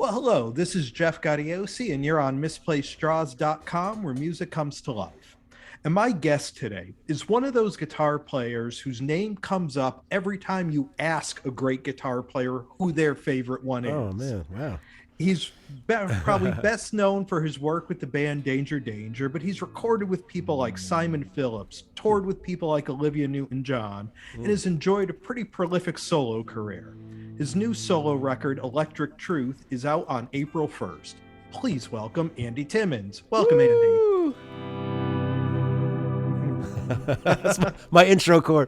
Well, hello, this is Jeff Gaudiosi, and you're on MisplacedStraws.com, where music comes to life. And my guest today is one of those guitar players whose name comes up every time you ask a great guitar player who their favorite one is. Oh, man, wow. He's probably best known for his work with the band Danger Danger, but he's recorded with people like Simon Phillips, toured with people like Olivia Newton-John, and has enjoyed a pretty prolific solo career. His new solo record, Electric Truth, is out on April 1st. Please welcome Andy Timmons. Welcome, Woo! That's my intro chord.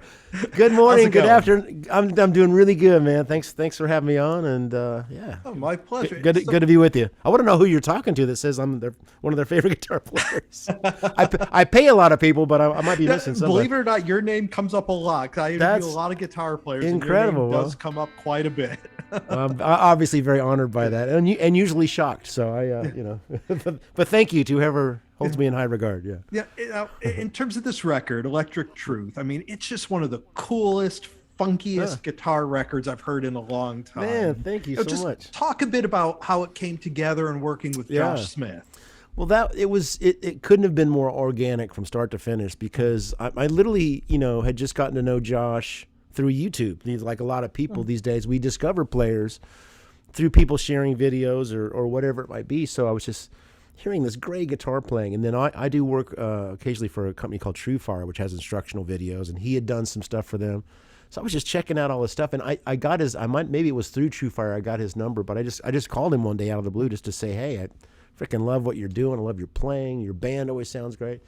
Good morning, good afternoon. I'm doing really good, man. Thanks for having me on, and yeah. Oh, my pleasure. Good to be with you. I want to know who you're talking to that says I'm one of their favorite guitar players. I pay a lot of people, but I might be missing somebody. Believe it or not, your name comes up a lot. I interview a lot of guitar players. Incredible. And your name does come up quite a bit. I'm obviously very honored by that, and usually shocked. So but thank you to whoever holds me in high regard. Yeah. In terms of this record, Electric Truth, I mean, it's just one of the coolest, funkiest guitar records I've heard in a long time. Man, thank you so much. Talk a bit about how it came together and working with Josh Smith. Well, it couldn't have been more organic from start to finish, because I literally, had just gotten to know Josh through YouTube. Like a lot of people these days, we discover players through people sharing videos or whatever it might be. So I was just hearing this great guitar playing. And then I do work occasionally for a company called True Fire, which has instructional videos, and he had done some stuff for them. So I was just checking out all this stuff, and I got maybe it was through True Fire I got his number, but I just called him one day out of the blue just to say, hey, I freaking love what you're doing. I love your playing. Your band always sounds great.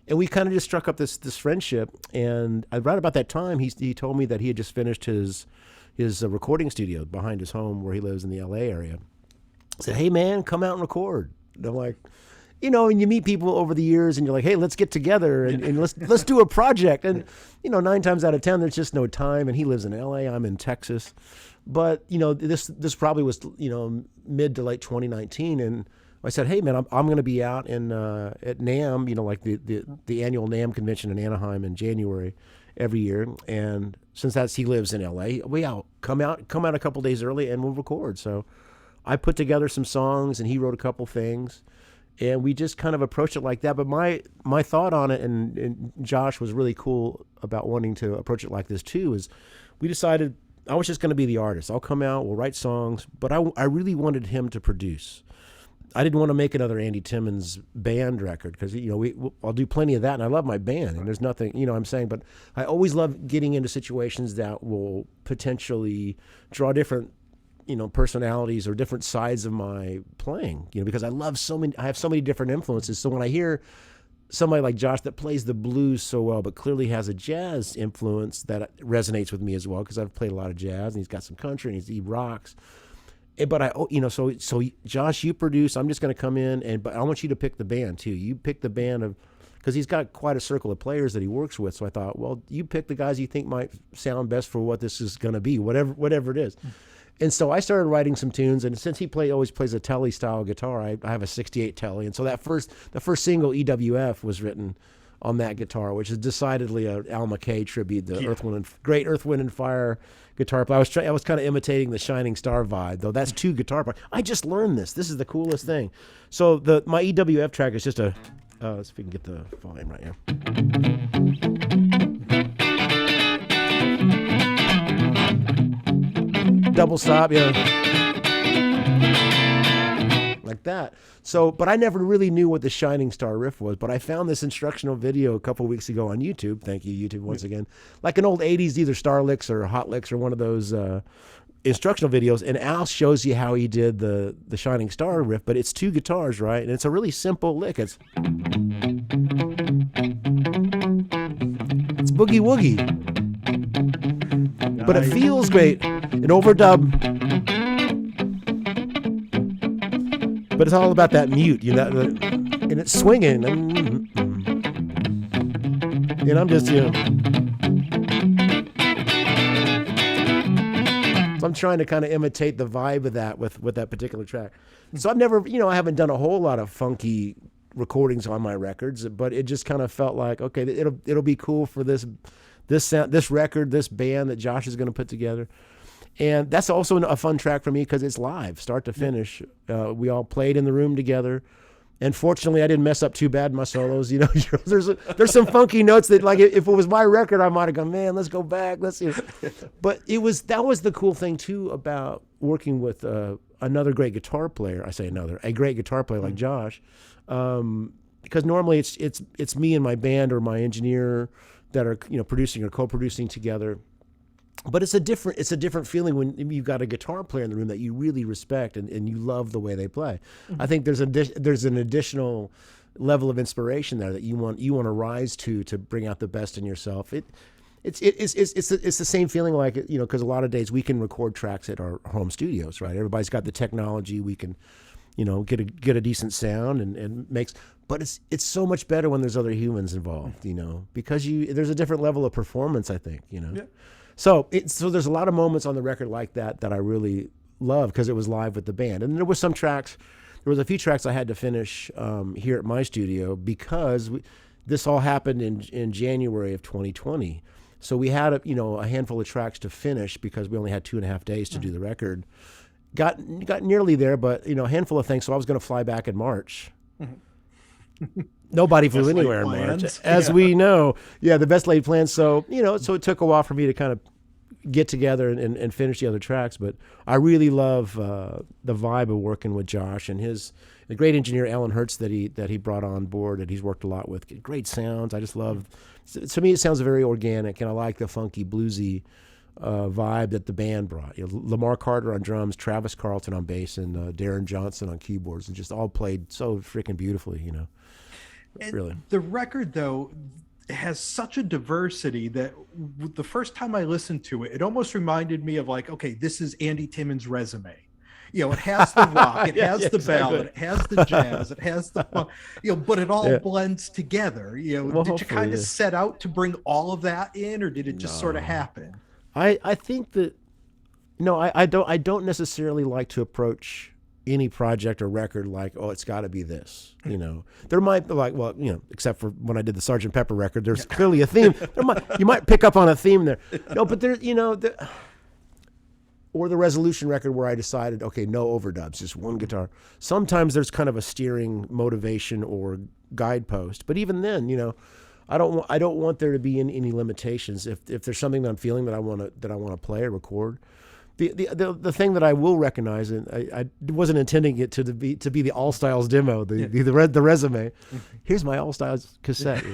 And we kind of just struck up this friendship. And right about that time, he told me that he had just finished his recording studio behind his home where he lives in the LA area. I said, hey man, come out and record. And I'm like, and you meet people over the years and you're like, hey, let's get together and let's do a project. And, 9 times out of 10, there's just no time. And he lives in LA, I'm in Texas. But, this probably was, mid to late 2019. And I said, hey man, I'm going to be out in at NAMM, like the annual NAMM convention in Anaheim in January every year. And since he lives in LA, come out a couple days early and we'll record. So I put together some songs and he wrote a couple things, and we just kind of approached it like that. But my thought on it, and Josh was really cool about wanting to approach it like this too, is we decided I was just going to be the artist. I'll come out, we'll write songs, but I really wanted him to produce. I didn't want to make another Andy Timmons band record because, I'll do plenty of that, and I love my band, and there's nothing, I'm saying, but I always love getting into situations that will potentially draw different, personalities or different sides of my playing, because I have so many different influences. So when I hear somebody like Josh that plays the blues so well, but clearly has a jazz influence that resonates with me as well, because I've played a lot of jazz, and he's got some country, and he rocks. But so Josh, you produce. I'm just going to come in, but I want you to pick the band too. You pick the band because he's got quite a circle of players that he works with. So I thought, well, you pick the guys you think might sound best for what this is going to be, whatever it is. And so I started writing some tunes, and since he always plays a Telly style guitar, I have a '68 Telly, and so the first single EWF was written on that guitar, which is decidedly a Al McKay tribute, the great Earth, Wind and Fire guitar player. I was kind of imitating the Shining Star vibe, though. That's 2 guitar parts. I just learned this. This is the coolest thing. So my EWF track is just let's see if we can get the volume right here. Double stop, like that. So, but I never really knew what the Shining Star riff was, but I found this instructional video a couple weeks ago on YouTube. Thank you, YouTube, once again. Like an old 80s, either Star Licks or Hot Licks or one of those instructional videos. And Al shows you how he did the Shining Star riff, but it's 2 guitars, right? And it's a really simple lick. It's boogie woogie. But it feels great. An overdub. But it's all about that mute, and it's swinging. And I'm just, so I'm trying to kind of imitate the vibe of that with that particular track. So I've never, I haven't done a whole lot of funky recordings on my records, but it just kind of felt like, okay, it'll be cool for this sound, this record, this band that Josh is going to put together. And that's also a fun track for me because it's live, start to finish. We all played in the room together. And fortunately, I didn't mess up too bad in my solos. You know, there's some funky notes that, like, if it was my record, I might have gone, man, let's go back. Let's see. But that was the cool thing too about working with another great guitar player. I say a great guitar player like Josh, because normally it's me and my band or my engineer that are producing or co-producing together. But it's a different feeling when you've got a guitar player in the room that you really respect and you love the way they play. I think there's an additional level of inspiration there that you want to rise to bring out the best in yourself. It's the same feeling, like, because a lot of days we can record tracks at our home studios, right? Everybody's got the technology, we can get a decent sound and makes. But it's so much better when there's other humans involved, because there's a different level of performance, I think, Yeah. So there's a lot of moments on the record like that I really love because it was live with the band. And there was a few tracks I had to finish here at my studio because this all happened in January of 2020. So we had a handful of tracks to finish because we only had 2.5 days to do the record. Got nearly there, but a handful of things. So I was going to fly back in March. Nobody flew anywhere in March, as we know. Yeah, the best laid plans. So, so it took a while for me to kind of get together and finish the other tracks. But I really love the vibe of working with Josh and the great engineer, Alan Hertz, that he brought on board, that he's worked a lot with. Great sounds. I just love, to me, it sounds very organic, and I like the funky, bluesy vibe that the band brought. Lamar Carter on drums, Travis Carlton on bass, and Darren Johnson on keyboards, and just all played so freaking beautifully, And really. The record, though, has such a diversity that the first time I listened to it, it almost reminded me of, like, okay, this is Andy Timmons' resume. It has the rock, it has the ballad, it has the jazz, it has the funk, but it all blends together. Well, did you kind of set out to bring all of that in, or did it just sort of happen? I think that I don't necessarily like to approach any project or record like, oh, it's got to be this. There might be, like, well, except for when I did the Sgt. Pepper record, there's clearly a theme. You might pick up on a theme there. No, but there, or the Resolution record where I decided, okay, no overdubs, just one guitar. Sometimes there's kind of a steering motivation or guidepost, but even then, I don't want there to be any limitations. If there's something that I'm feeling that I want to play or record, the thing that I will recognize, and I wasn't intending it to be the All Styles demo, the resume. Here's my All Styles cassette.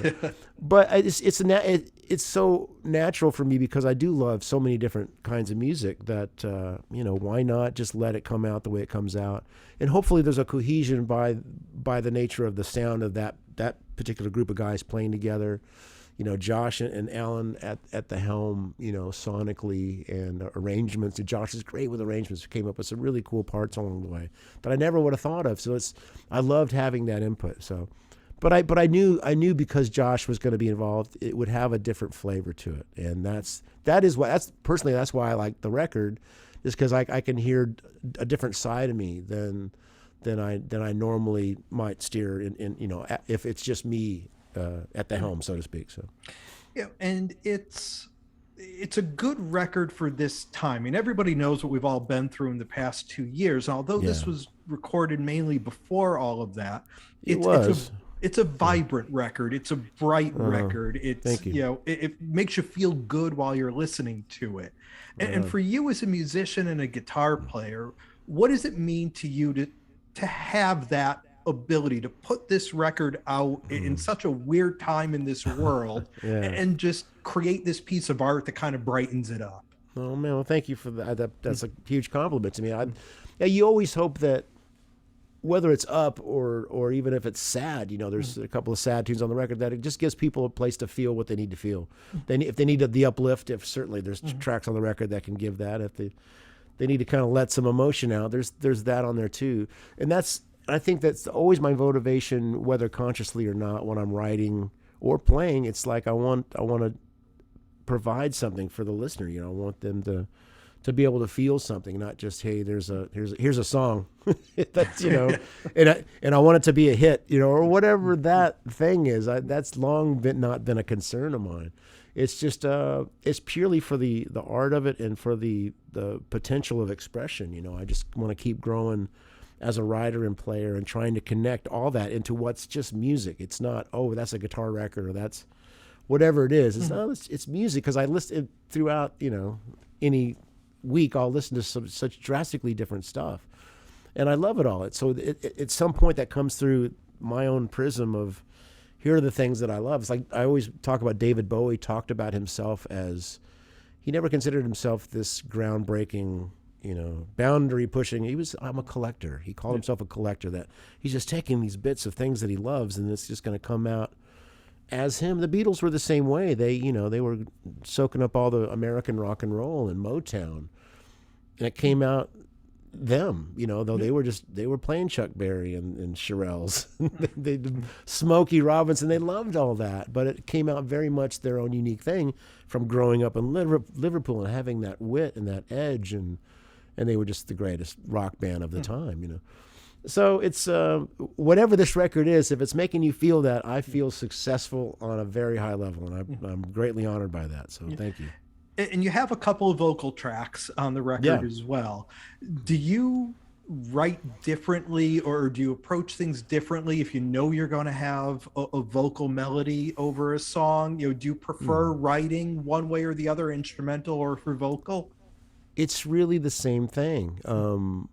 But it's so natural for me because I do love so many different kinds of music that why not just let it come out the way it comes out, and hopefully there's a cohesion by the nature of the sound of that particular group of guys playing together. Josh and Alan at the helm, sonically and arrangements. And Josh is great with arrangements. Came up with some really cool parts along the way that I never would have thought of. So I loved having that input. So, but I knew because Josh was going to be involved, it would have a different flavor to it. And that's why I like the record, is because I can hear a different side of me than I normally might steer in if it's just me at the helm, so to speak. So, and it's a good record for this time. I mean, everybody knows what we've all been through in the past 2 years. And although this was recorded mainly before all of that, it's a vibrant record. It's a bright record. Thank you. It makes you feel good while you're listening to it. And for you as a musician and a guitar player, what does it mean to you to have that ability to put this record out in such a weird time in this world and just create this piece of art that kind of brightens it up? Oh man, well, thank you for that. That's a huge compliment to me. You always hope that whether it's up or even if it's sad, there's a couple of sad tunes on the record, that it just gives people a place to feel what they need to feel. If they need the uplift, certainly there's tracks on the record that can give that. If they need to kind of let some emotion out, there's that on there too. And I think that's always my motivation, whether consciously or not, when I'm writing or playing. It's like I want to provide something for the listener. I want them to be able to feel something, not just, hey, here's a song. That's and I want it to be a hit, or whatever that thing is. That's long not been a concern of mine. it's just it's purely for the art of it and for the potential of expression. I just want to keep growing as a writer and player and trying to connect all that into what's just music. It's not, oh, that's a guitar record or that's whatever it is. It's no, it's music, because I listen throughout, any week I'll listen to such drastically different stuff, and I love it all. So at some point that comes through my own prism of, here are the things that I love. It's like I always talk about David Bowie talked about himself as, he never considered himself this groundbreaking, boundary pushing. I'm a collector. He called himself a collector, that he's just taking these bits of things that he loves and it's just going to come out as him. The Beatles were the same way. They, they were soaking up all the American rock and roll and Motown, and it came out them, though they were playing Chuck Berry and Shirelles, they Smokey Robinson, they loved all that, but it came out very much their own unique thing from growing up in Liverpool and having that wit and that edge, and they were just the greatest rock band of the time, So it's whatever this record is, if it's making you feel that, I feel successful on a very high level, and I'm greatly honored by that. So thank you. And you have a couple of vocal tracks on the record as well. Do you write differently, or do you approach things differently if you know you're going to have a vocal melody over a song? Do you prefer writing one way or the other, instrumental or for vocal? It's really the same thing.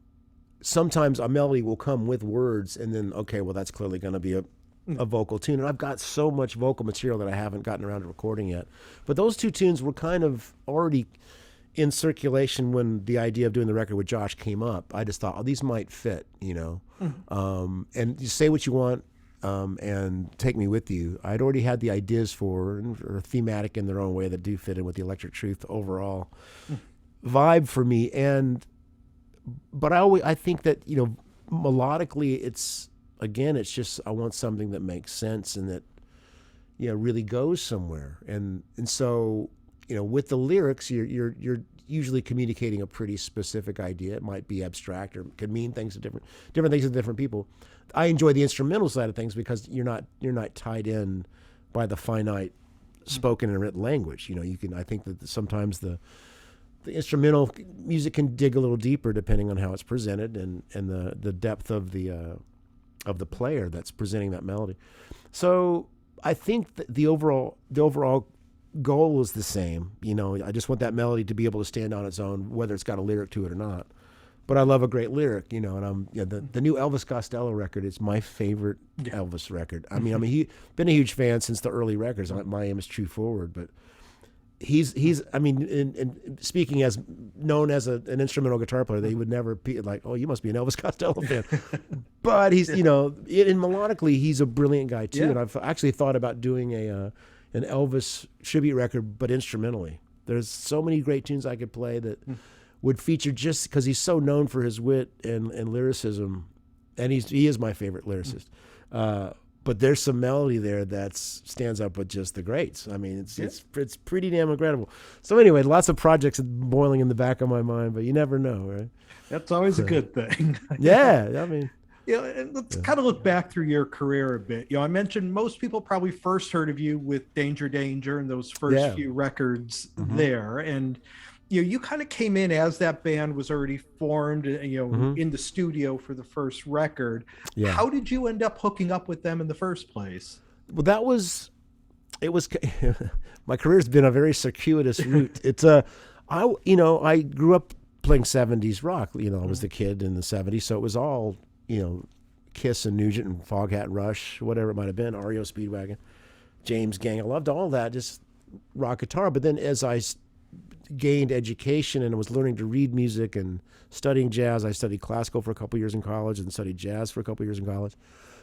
Sometimes a melody will come with words, and then, okay, well, that's clearly going to be a vocal tune. And I've got so much vocal material that I haven't gotten around to recording yet. But those two tunes were kind of already in circulation when the idea of doing the record with Josh came up. I just thought, oh, these might fit, and you say what you want, and take me with you. I'd already had the ideas for, or thematic in their own way, that do fit in with the Electric Truth overall vibe for me. But I think that, melodically, it's just, I want something that makes sense and that, really goes somewhere. And so, with the lyrics, you're usually communicating a pretty specific idea. It might be abstract or could mean things to different things to different people. I enjoy the instrumental side of things because you're not tied in by the finite spoken and written language. I think that sometimes the instrumental music can dig a little deeper depending on how it's presented and the depth of the player that's presenting that melody. So I think that the overall goal is the same. I just want that melody to be able to stand on its own, whether it's got a lyric to it or not. But I love a great lyric, and the new Elvis Costello record is my favorite Elvis record. I mean, been a huge fan since the early records. My Aim Is True Forward, but he's in speaking as known as an instrumental guitar player, they would never be like, oh, you must be an Elvis Costello fan. But he's, melodically, he's a brilliant guy too. And I've actually thought about doing an Elvis tribute record, but instrumentally. There's so many great tunes I could play that would feature, just because he's so known for his wit and lyricism, and he is my favorite lyricist. But there's some melody there that stands up with just the greats. I mean, it's pretty damn incredible. So anyway, lots of projects boiling in the back of my mind, but you never know, right? That's always a good thing. Yeah, I mean. And let's kind of look back through your career a bit. I mentioned most people probably first heard of you with Danger Danger and those first few records there. And you kind of came in as that band was already formed, in the studio for the first record. Yeah. How did you end up hooking up with them in the first place? Well, my career's been a very circuitous route. It's I grew up playing 70s rock. I was the kid in the 70s, so it was all, Kiss and Nugent and Foghat Rush, whatever it might have been, REO Speedwagon, James Gang. I loved all that, just rock guitar. But then as I gained education and was learning to read music and studying jazz, I studied classical for a couple years in college and studied jazz for a couple years in college.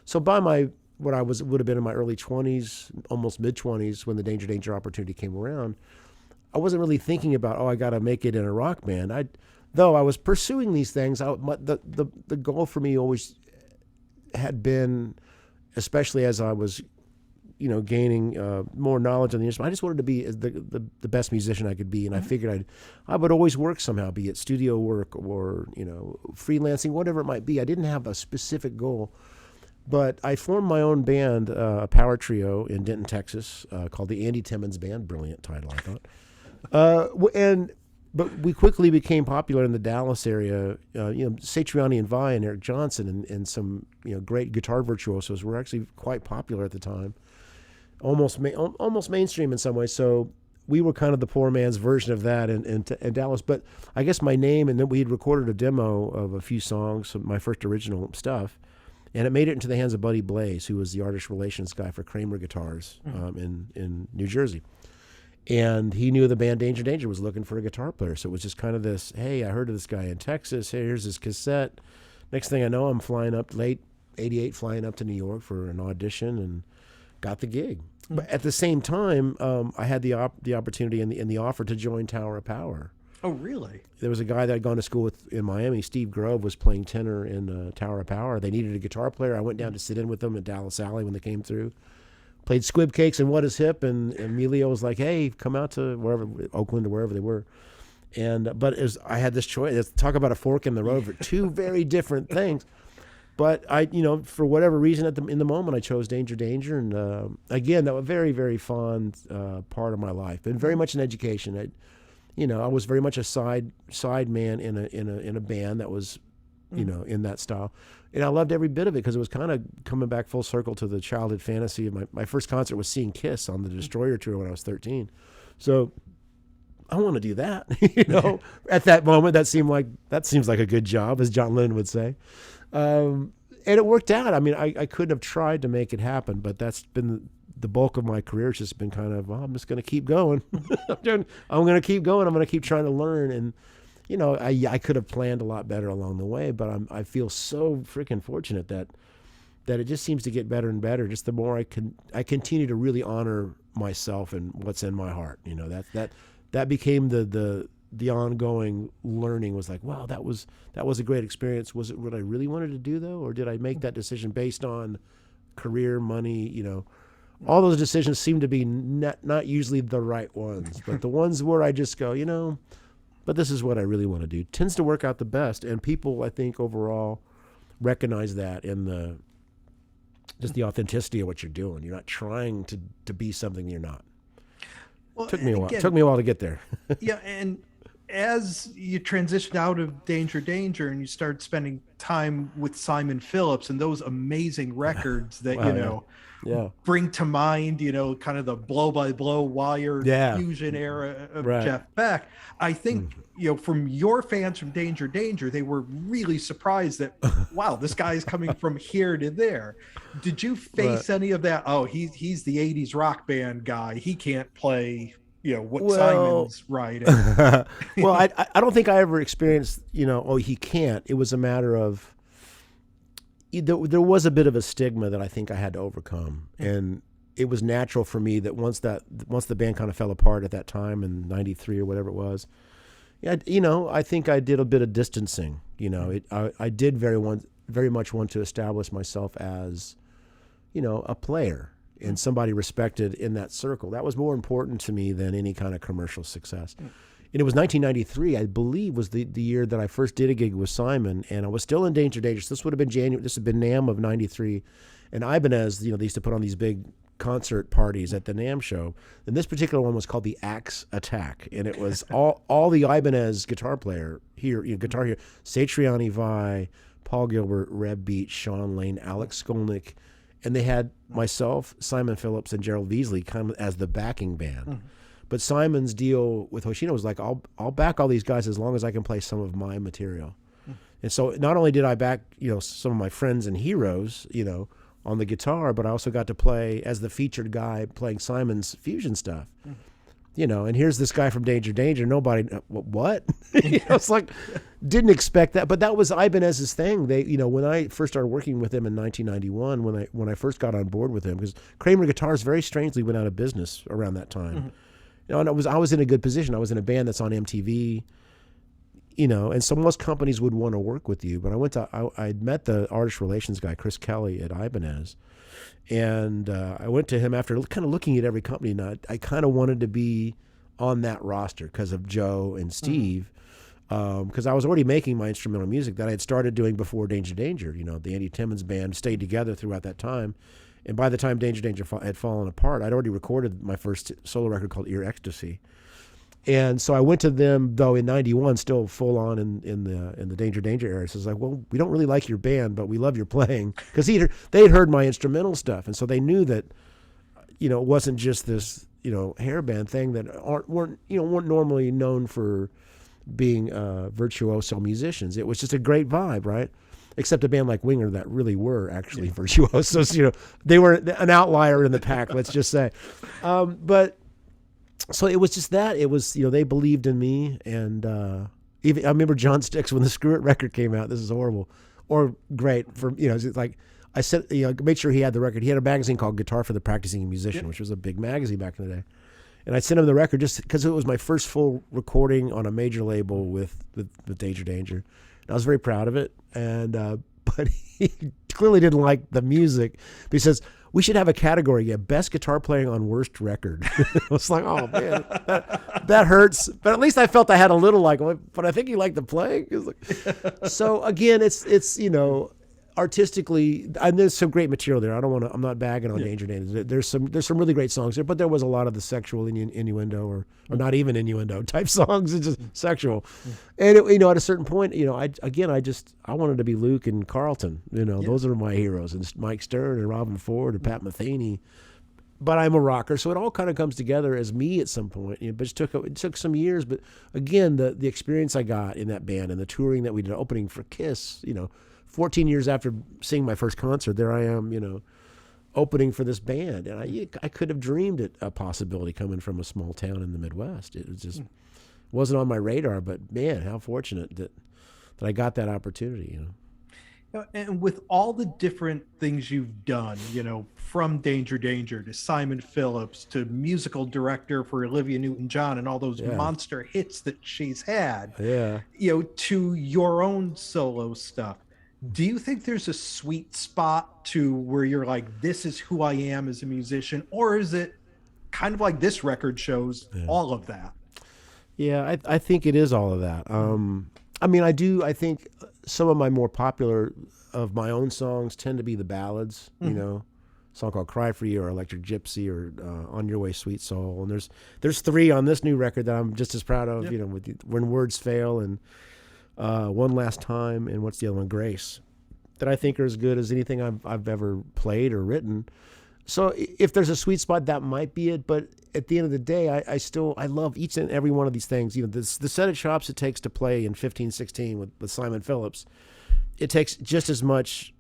So by would have been in my early 20s, almost mid 20s, when the Danger Danger opportunity came around, I wasn't really thinking about, I got to make it in a rock band. Though I was pursuing these things, the goal for me always had been, especially as I was, gaining more knowledge on the instrument, I just wanted to be the best musician I could be, and I figured I would always work somehow, be it studio work or freelancing, whatever it might be. I didn't have a specific goal, But I formed my own band, a power trio in Denton, Texas, called the Andy Timmons Band. Brilliant title, I thought. But we quickly became popular in the Dallas area. Satriani and Vi and Eric Johnson and some great guitar virtuosos were actually quite popular at the time, almost mainstream in some ways. So we were kind of the poor man's version of that in Dallas. But I guess my name, and then we had recorded a demo of a few songs, my first original stuff, and it made it into the hands of Buddy Blaze, who was the artist relations guy for Kramer Guitars in New Jersey. And he knew the band Danger Danger was looking for a guitar player. So it was just kind of this, hey, I heard of this guy in Texas. Hey, here's his cassette. Next thing I know, I'm flying up, late 88, flying up to New York for an audition and got the gig. But at the same time, I had the opportunity and the offer to join Tower of Power. Oh, really? There was a guy that I'd gone to school with in Miami, Steve Grove, was playing tenor in Tower of Power. They needed a guitar player. I went down to sit in with them at Dallas Alley when they came through. Played Squib Cakes and What Is Hip, and Emilio was like, hey, come out to wherever, Oakland or wherever they were. But I had this choice. Talk about a fork in the road for two very different things. But for whatever reason in the moment, I chose Danger Danger. And again, that was a very, very fond part of my life. And very much an education. I was very much a side man in a band that was, in that style. And I loved every bit of it because it was kind of coming back full circle to the childhood fantasy of my first concert was seeing Kiss on the Destroyer tour when I was 13. So I want to do that. At that moment, that seems like a good job, as John Lennon would say. And it worked out. I mean, I couldn't have tried to make it happen, but that's been the bulk of my career. It's just been kind of, I'm just going to keep going. I'm going to keep going. I'm going to keep trying to learn. And I could have planned a lot better along the way, but I feel so freaking fortunate that it just seems to get better and better. Just the more I continue to really honor myself and what's in my heart. That became the ongoing learning. Was like, wow, that was a great experience. Was it what I really wanted to do though, or did I make that decision based on career, money? All those decisions seem to be not usually the right ones, but the ones where I just go, but this is what I really want to do, tends to work out the best. And people, I think, overall recognize that in just the authenticity of what you're doing. You're not trying to be something you're not. Well, Took me a while. Took me a while to get there. Yeah, and as you transitioned out of Danger Danger and you started spending time with Simon Phillips and those amazing records that Wow, yeah. bring to mind, kind of the blow-by-blow wire fusion era of Jeff Beck. I think, from your fans from Danger Danger, they were really surprised that, wow, this guy is coming from here to there. Did you face any of that? Oh, he's the 80s rock band guy. He can't play, Simon's writing. Well, I don't think I ever experienced, he can't. It was a matter of, there was a bit of a stigma that I think I had to overcome, and it was natural for me that once the band kind of fell apart at that time in '93 or whatever it was, I think I did a bit of distancing. I did very much want to establish myself as, a player and somebody respected in that circle. That was more important to me than any kind of commercial success. And it was 1993, I believe, was the year that I first did a gig with Simon, and I was still in Danger Danger. So this would have been January. This had been NAMM of '93, and Ibanez, they used to put on these big concert parties at the NAMM show. And this particular one was called the Axe Attack, and it was all the Ibanez guitar here, Satriani, Vi, Paul Gilbert, Reb Beach, Sean Lane, Alex Skolnick, and they had myself, Simon Phillips, and Gerald Veasley come as the backing band. But Simon's deal with Hoshino was like, I'll back all these guys as long as I can play some of my material. And so not only did I back, some of my friends and heroes, on the guitar, but I also got to play as the featured guy playing Simon's fusion stuff. And here's this guy from Danger Danger. Nobody, what? It's like, didn't expect that. But that was Ibanez's thing. They, when I first started working with him in 1991, when I first got on board with him, because Kramer Guitars very strangely went out of business around that time. And I was in a good position. I was in a band that's on MTV, and so most companies would want to work with you. But I met the artist relations guy, Chris Kelly at Ibanez, and I went to him after kind of looking at every company. And I kind of wanted to be on that roster because of Joe and Steve. because I was already making my instrumental music that I had started doing before Danger Danger. The Andy Timmons band stayed together throughout that time. And by the time Danger Danger had fallen apart, I'd already recorded my first solo record called Ear Ecstasy. And so I went to them, though, in '91, still full on in the Danger Danger era. So it's like, well, we don't really like your band, but we love your playing, because they'd heard my instrumental stuff, and so they knew that, it wasn't just this hair band thing that weren't normally known for being virtuoso musicians. It was just a great vibe, right? Except a band like Winger that really were actually virtuosos. They were an outlier in the pack, let's just say. But so it was just that. It was, they believed in me. And even I remember John Sticks, when the Screw It record came out, this is horrible or great for, it's like, I said, made sure he had the record. He had a magazine called Guitar for the Practicing Musician, which was a big magazine back in the day. And I sent him the record just because it was my first full recording on a major label with Danger Danger. And I was very proud of it. And but he clearly didn't like the music. But he says, we should have a category, best guitar playing on worst record. I was like, oh man, that hurts. But at least I felt I had a little but I think he liked the playing. So again, it's artistically, and there's some great material there. I'm not bagging on Danger Danger. There's some really great songs there, but there was a lot of the sexual innuendo or not even innuendo type songs. It's just sexual. And at a certain point, I wanted to be Luke and Carlton. Those are my heroes, and Mike Stern and Robin Ford and Pat Metheny. But I'm a rocker, so it all kind of comes together as me at some point. But it took some years. But again, the experience I got in that band and the touring that we did, opening for Kiss, 14 years after seeing my first concert, there I am, opening for this band. And I could have dreamed it a possibility coming from a small town in the Midwest. It was just wasn't on my radar, but man, how fortunate that I got that opportunity, And with all the different things you've done, from Danger Danger to Simon Phillips to musical director for Olivia Newton-John and all those monster hits that she's had, to your own solo stuff, do you think there's a sweet spot to where you're like, this is who I am as a musician? Or is it kind of like this record shows all of that? Yeah, I think it is all of that. I think some of my more popular of my own songs tend to be the ballads, a song called Cry For You or Electric Gypsy or On Your Way, Sweet Soul. And there's 3 on this new record that I'm just as proud of, with When Words Fail and One Last Time, and what's the other one, Grace, that I think are as good as anything I've ever played or written. So if there's a sweet spot, that might be it. But at the end of the day, I love each and every one of these things. The set of chops it takes to play in 15/16 with Simon Phillips, it takes just as much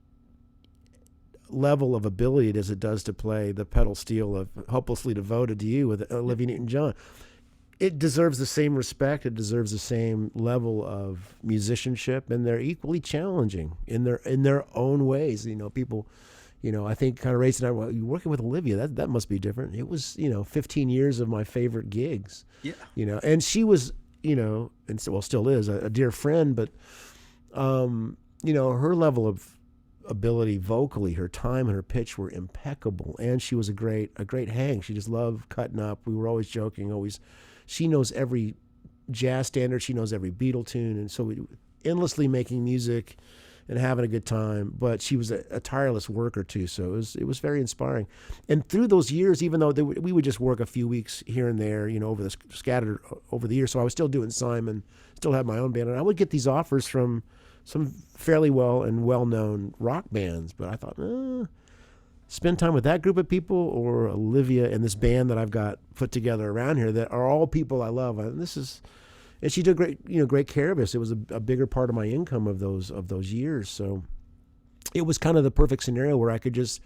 level of ability as it does to play the pedal steel of Hopelessly Devoted to You with Olivia Newton-John. It deserves the same respect. It deserves the same level of musicianship, and they're equally challenging in their own ways. People, I think kind of racing out. Well, you're working with Olivia. That must be different. It was, 15 years of my favorite gigs. Yeah. And she was, and still is a dear friend, but, her level of ability vocally, her time and her pitch were impeccable, and she was a great hang. She just loved cutting up. We were always joking, always. She knows every jazz standard. She knows every Beatle tune. And so we endlessly making music and having a good time. But she was a tireless worker too. So it was very inspiring. And through those years, even though we would just work a few weeks here and there, scattered over the years. So I was still doing Simon, still had my own band. And I would get these offers from some fairly well-known rock bands. But I thought, spend time with that group of people or Olivia and this band that I've got put together around here that are all people I love. And she took great care of us. It was a bigger part of my income of those years. So it was kind of the perfect scenario where I could just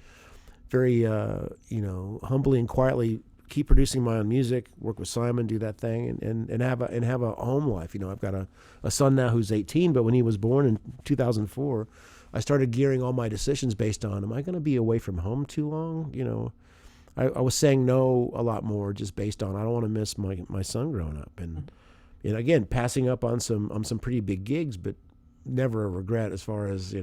very, humbly and quietly keep producing my own music, work with Simon, do that thing, and have a home life. I've got a son now who's 18, but when he was born in 2004, I started gearing all my decisions based on, am I going to be away from home too long? I was saying no a lot more just based on, I don't want to miss my son growing up. And again, passing up on some pretty big gigs, but never a regret as far as,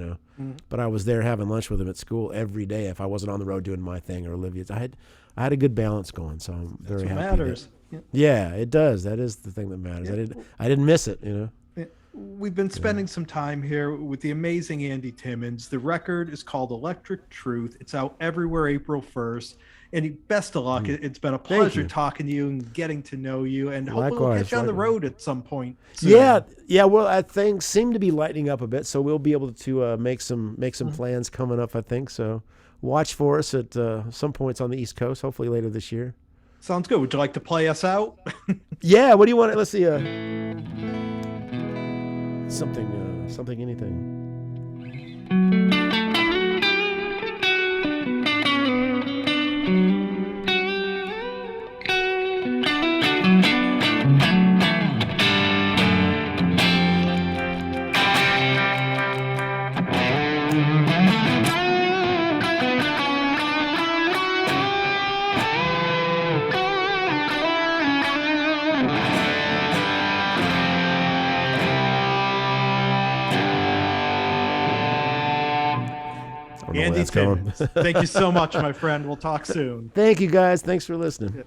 but I was there having lunch with him at school every day if I wasn't on the road doing my thing or Olivia's. I had a good balance going, so I'm very happy. Matters. Yeah, it does. That is the thing that matters. I didn't miss it, We've been spending some time here with the amazing Andy Timmons. The record is called Electric Truth. It's out everywhere April 1st. Andy, best of luck. It's been a pleasure talking to you and getting to know you, and hopefully we'll catch you on the road at some point soon. Yeah. Well, things seem to be lightening up a bit, so we'll be able to make some plans coming up, I think. So watch for us at some points on the East Coast, hopefully later this year. Sounds good. Would you like to play us out? Yeah. What do you want? Let's see. Something, anything. Andy Timmons, thank you so much, my friend. We'll talk soon. Thank you, guys. Thanks for listening.